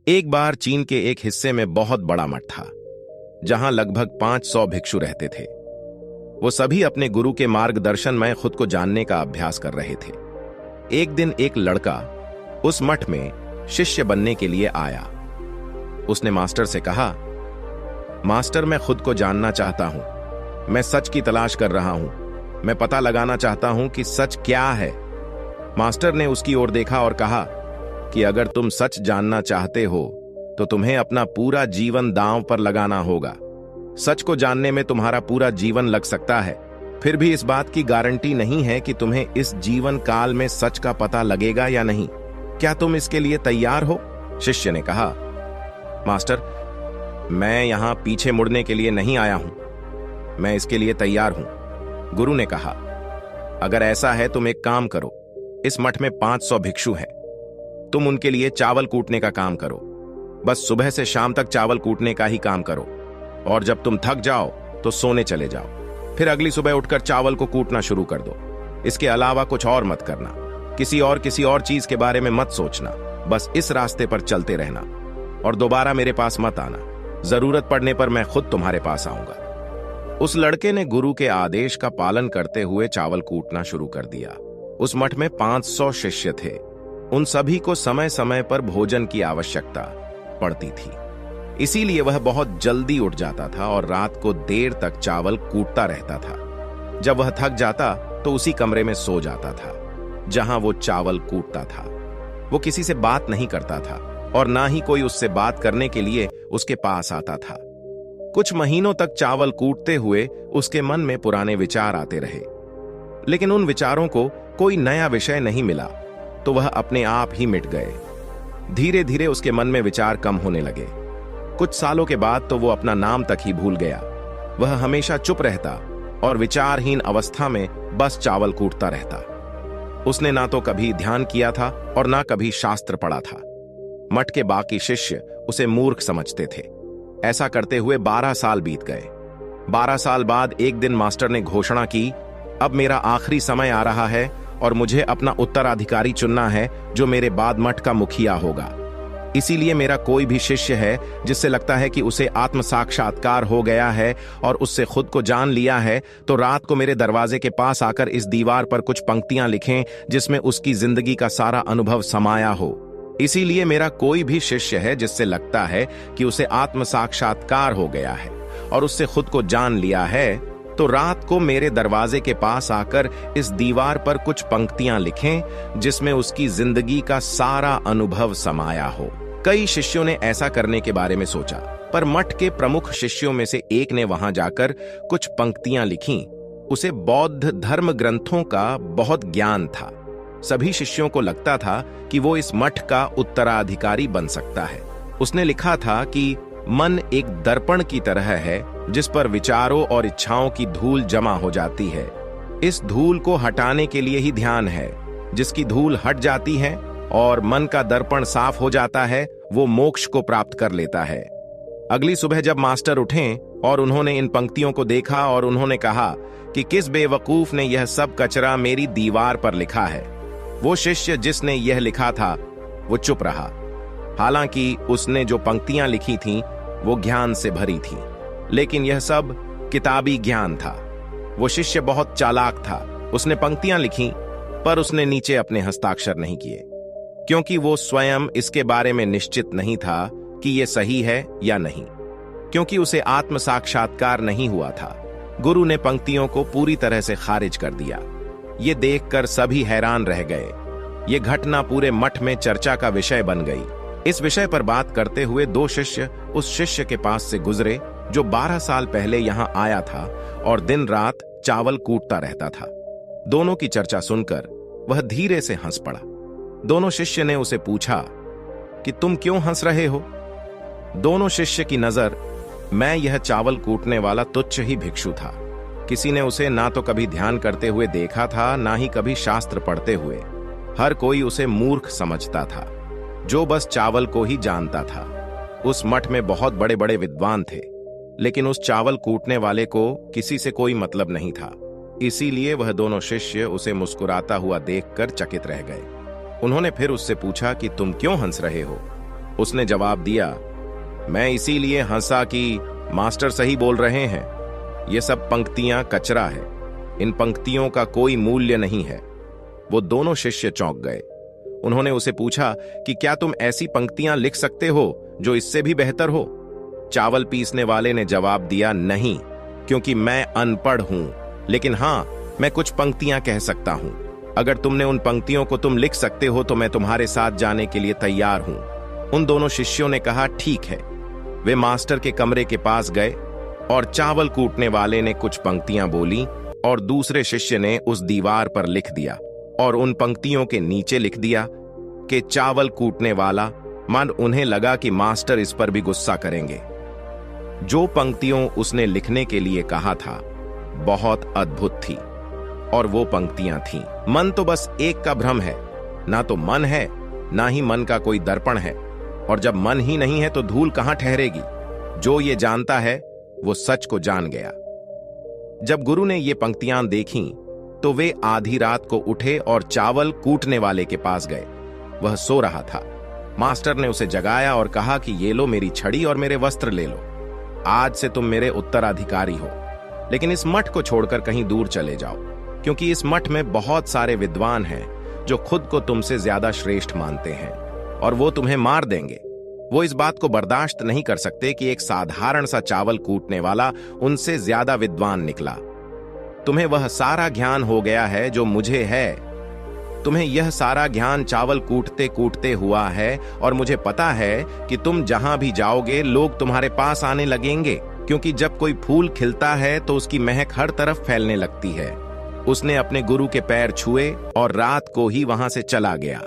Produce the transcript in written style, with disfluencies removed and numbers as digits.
एक बार चीन के एक हिस्से में बहुत बड़ा मठ था, जहां लगभग 500 भिक्षु रहते थे। वो सभी अपने गुरु के मार्गदर्शन में खुद को जानने का अभ्यास कर रहे थे। एक दिन एक लड़का उस मठ में शिष्य बनने के लिए आया। उसने मास्टर से कहा, मास्टर, मैं खुद को जानना चाहता हूं। मैं सच की तलाश कर रहा हूं। मैं पता लगाना चाहता हूं कि सच क्या है। मास्टर ने उसकी ओर देखा और कहा कि अगर तुम सच जानना चाहते हो तो तुम्हें अपना पूरा जीवन दांव पर लगाना होगा। सच को जानने में तुम्हारा पूरा जीवन लग सकता है, फिर भी इस बात की गारंटी नहीं है कि तुम्हें इस जीवन काल में सच का पता लगेगा या नहीं। क्या तुम इसके लिए तैयार हो? शिष्य ने कहा, मास्टर, मैं यहां पीछे मुड़ने के लिए नहीं आया हूं। मैं इसके लिए तैयार हूं। गुरु ने कहा, अगर ऐसा है तुम एक काम करो। इस मठ में 500 भिक्षु हैं। तुम उनके लिए चावल कूटने का काम करो। बस सुबह से शाम तक चावल कूटने का ही काम करो, और जब तुम थक जाओ तो सोने चले जाओ। फिर अगली सुबह उठकर चावल को कूटना शुरू कर दो। इसके अलावा कुछ और मत करना। किसी और चीज के बारे में मत सोचना। बस इस रास्ते पर चलते रहना और दोबारा मेरे पास मत आना। जरूरत पड़ने पर मैं खुद तुम्हारे पास आऊंगा। उस लड़के ने गुरु के आदेश का पालन करते हुए चावल कूटना शुरू कर दिया। उस मठ में 500 शिष्य थे। उन सभी को समय समय पर भोजन की आवश्यकता पड़ती थी, इसीलिए वह बहुत जल्दी उठ जाता था और रात को देर तक चावल कूटता रहता था। जब वह थक जाता तो उसी कमरे में सो जाता था जहां वो चावल कूटता था। वो किसी से बात नहीं करता था और ना ही कोई उससे बात करने के लिए उसके पास आता था। कुछ महीनों तक चावल कूटते हुए उसके मन में पुराने विचार आते रहे, लेकिन उन विचारों को कोई नया विषय नहीं मिला तो वह अपने आप ही मिट गए। धीरे धीरे उसके मन में विचार कम होने लगे। कुछ सालों के बाद तो वो अपना नाम तक ही भूल गया। वह हमेशा चुप रहता और विचारहीन अवस्था में बस चावल कूटता रहता। उसने ना तो कभी ध्यान किया था और ना कभी शास्त्र पढ़ा था। मठ के बाकी शिष्य उसे मूर्ख समझते थे। ऐसा करते हुए 12 साल बीत गए। 12 साल बाद एक दिन मास्टर ने घोषणा की, अब मेरा आखिरी समय आ रहा है और मुझे अपना उत्तराधिकारी चुनना है जो मेरे बाद मठ का मुखिया होगा। इसीलिए मेरा कोई भी शिष्य है जिससे लगता है कि उसे आत्म साक्षात्कार हो गया है और उससे खुद को जान लिया है, तो रात को मेरे दरवाजे के पास आकर इस दीवार पर कुछ पंक्तियां लिखें जिसमें उसकी जिंदगी का सारा अनुभव समाया हो। इसीलिए मेरा कोई भी शिष्य है जिससे लगता है कि उसे आत्म साक्षात्कार हो गया है और उससे खुद को जान लिया है, तो रात को मेरे दरवाजे के पास आकर इस दीवार पर कुछ पंक्तियां लिखें जिसमें उसकी जिंदगी का सारा अनुभव समाया हो। कई शिष्यों ने ऐसा करने के बारे में सोचा, पर मठ के प्रमुख शिष्यों में से एक ने वहां जाकर कुछ पंक्तियां लिखीं। उसे बौद्ध धर्म ग्रंथों का बहुत ज्ञान था। सभी शिष्यों को लगता था कि वो इस मठ का उत्तराधिकारी बन सकता है। उसने लिखा था कि मन एक दर्पण की तरह है जिस पर विचारों और इच्छाओं की धूल जमा हो जाती है। इस धूल को हटाने के लिए ही ध्यान है। जिसकी धूल हट जाती है और मन का दर्पण साफ हो जाता है, वो मोक्ष को प्राप्त कर लेता है। अगली सुबह जब मास्टर उठे और उन्होंने इन पंक्तियों को देखा और उन्होंने कहा कि किस बेवकूफ ने यह सब कचरा मेरी दीवार पर लिखा है। वो शिष्य जिसने यह लिखा था वो चुप रहा। हालांकि उसने जो पंक्तियां लिखी थीं वो ज्ञान से भरी थी, लेकिन यह सब किताबी ज्ञान था। वो शिष्य बहुत चालाक था। उसने पंक्तियां लिखी पर उसने नीचे अपने हस्ताक्षर नहीं किए, क्योंकि वो स्वयं इसके बारे में निश्चित नहीं था कि यह सही है या नहीं, क्योंकि उसे आत्म साक्षात्कार नहीं हुआ था। गुरु ने पंक्तियों को पूरी तरह से खारिज कर दिया। ये देखकर सभी हैरान रह गए। ये घटना पूरे मठ में चर्चा का विषय बन गई। इस विषय पर बात करते हुए 2 शिष्य उस शिष्य के पास से गुजरे जो 12 साल पहले यहां आया था और दिन रात चावल कूटता रहता था। दोनों की चर्चा सुनकर वह धीरे से हंस पड़ा। दोनों शिष्य ने उसे पूछा कि तुम क्यों हंस रहे हो? दोनों शिष्य की नजर मैं यह चावल कूटने वाला तुच्छ ही भिक्षु था। किसी ने उसे ना तो कभी ध्यान करते हुए देखा था, ना ही कभी शास्त्र पढ़ते हुए। हर कोई उसे मूर्ख समझता था जो बस चावल को ही जानता था। उस मठ में बहुत बड़े बड़े विद्वान थे, लेकिन उस चावल कूटने वाले को किसी से कोई मतलब नहीं था। इसीलिए वह दोनों शिष्य उसे मुस्कुराता हुआ देखकर चकित रह गए। उन्होंने फिर उससे पूछा कि तुम क्यों हंस रहे हो? उसने जवाब दिया, मैं इसीलिए हंसा कि मास्टर सही बोल रहे हैं। ये सब पंक्तियां कचरा है, इन पंक्तियों का कोई मूल्य नहीं है। वो दोनों शिष्य चौंक गए। उन्होंने उसे पूछा कि क्या तुम ऐसी पंक्तियां लिख सकते हो जो इससे भी बेहतर हो? चावल पीसने वाले ने जवाब दिया, नहीं, क्योंकि मैं अनपढ़ हूं, लेकिन हां, मैं कुछ पंक्तियां कह सकता हूं। अगर तुमने उन पंक्तियों को तुम लिख सकते हो तो मैं तुम्हारे साथ जाने के लिए तैयार हूं। उन दोनों शिष्यों ने कहा, ठीक है। वे मास्टर के कमरे के पास गए और चावल कूटने वाले ने कुछ पंक्तियां बोली और दूसरे शिष्य ने उस दीवार पर लिख दिया और उन पंक्तियों के नीचे लिख दिया कि चावल कूटने वाला। मन उन्हें लगा कि मास्टर इस पर भी गुस्सा करेंगे। जो पंक्तियों उसने लिखने के लिए कहा था बहुत अद्भुत थी और वो पंक्तियां थीं, मन तो बस एक का भ्रम है, ना तो मन है ना ही मन का कोई दर्पण है, और जब मन ही नहीं है तो धूल कहां ठहरेगी। जो ये जानता है वो सच को जान गया। जब गुरु ने ये पंक्तियां देखीं तो वे आधी रात को उठे और चावल कूटने वाले के पास गए। वह सो रहा था। मास्टर ने उसे जगाया और कहा कि ये लो मेरी छड़ी और मेरे वस्त्र ले लो, आज से तुम मेरे उत्तराधिकारी हो, लेकिन इस मठ को छोड़कर कहीं दूर चले जाओ, क्योंकि इस मठ में बहुत सारे विद्वान हैं जो खुद को तुमसे ज्यादा श्रेष्ठ मानते हैं और वो तुम्हें मार देंगे। वो इस बात को बर्दाश्त नहीं कर सकते कि एक साधारण सा चावल कूटने वाला उनसे ज्यादा विद्वान निकला। तुम्हें वह सारा ज्ञान हो गया है जो मुझे है। तुम्हें यह सारा ज्ञान चावल कूटते कूटते हुआ है और मुझे पता है कि तुम जहां भी जाओगे लोग तुम्हारे पास आने लगेंगे, क्योंकि जब कोई फूल खिलता है तो उसकी महक हर तरफ फैलने लगती है। उसने अपने गुरु के पैर छुए और रात को ही वहां से चला गया।